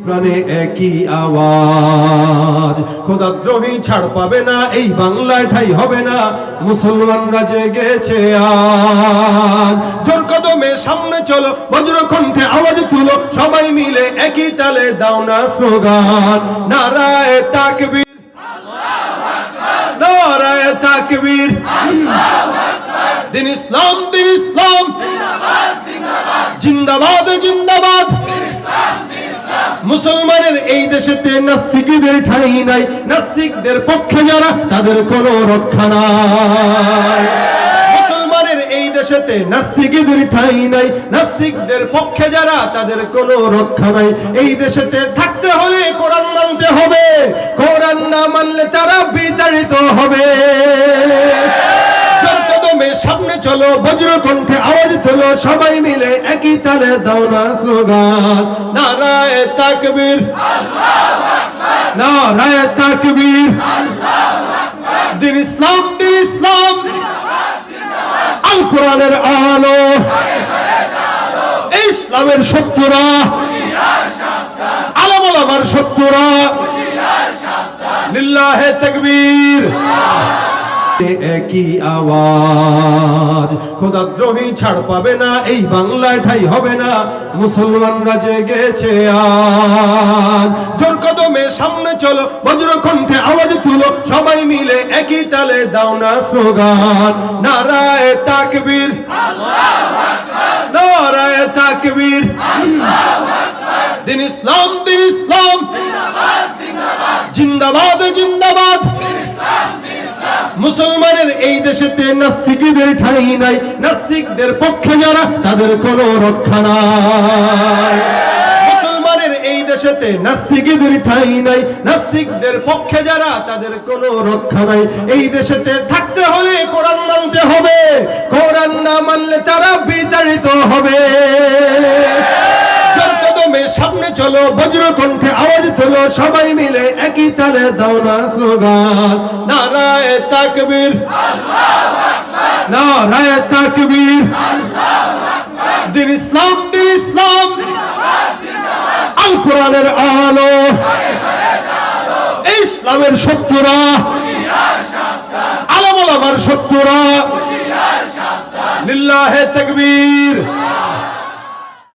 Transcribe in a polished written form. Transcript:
প্রাণে একই আওয়াজ, খোদাদ্রোহী ছাড় পাবে না, এই বাংলায় ঠাই হবে না, মুসলমানরা জেগেছে আজ। জোর কদমে সামনে চলো, বজ্র কণ্ঠে আওয়াজ তুলো, সবাই মিলে একই তালে দাও না স্লোগান, নারায়ে তাকবীর, নারায়ে তাকবীর, দিন ইসলাম, দিন ইসলাম, জিন্দাবাদ, জিন্দাবাদ। মুসলমানের এই দেশেতে নাস্তিকদের ঠাঁই নাই, নাস্তিকদের পক্ষে যারা তাদের কোনো রক্ষা নাই। মুসলমানের এই দেশেতে নাস্তিকদের ঠাঁই নাই, নাস্তিকদের পক্ষে যারা তাদের কোনো রক্ষা নাই। এই দেশেতে থাকতে হলে কোরআন মানতে হবে, কোরআন না মানলে তারা বিতাড়িত হবে। সামনে চলো, বজ্র কণ্ঠে আওয়াজ তোলো, সবাই মিলে একই তালে দাও না স্লোগান, নারায়ে তাকবীর, নারায়ে তাকবীর, দিন ইসলাম, দিন ইসলাম, আল কোরআনের আলো, ইসলামের শত্রুরা, আলেম ওলামার শত্রুরা, লিল্লাহে তাকবীর। একই আওয়াজ, খোদাদ্রোহী ছাড় পাবে না, এই বাংলায় ঠাই হবে না, মুসলমানরা জেগেছে আজ। জোর কদমে সামনে চলো, বজ্র কণ্ঠে আওয়াজ তুলো, সবাই মিলে একই তালে দাও না স্লোগান, নারায়ে তাকবীর, নারায়ে তাকবীর, দিন ইসলাম, দিন ইসলাম, জিন্দাবাদ, জিন্দাবাদ। মুসলমানের এই দেশেতে নাস্তিকদের ঠাঁই নাই, নাস্তিকদের পক্ষে যারা তাদের কোনো রক্ষা নাই। মুসলমানের এই দেশেতে নাস্তিকদের ঠাঁই নাই, নাস্তিকদের পক্ষে যারা তাদের কোনো রক্ষা নাই। এই দেশেতে থাকতে হলে কোরআন মানতে হবে, কোরআন না মানলে তারা বিতাড়িত হবে। সামনে চলো, বজ্র কণ্ঠে আওয়াজ তোলো, সবাই মিলে একই তালে দাও না স্লোগান, নারায়ে তাকবীর, নারায়ে তাকবীর, দিন ইসলাম, দিন ইসলাম, আল কোরআনের আলো, ইসলামের শত্রুরা, আলেম ওলামার শত্রুরা, লিল্লাহে তাকবীর।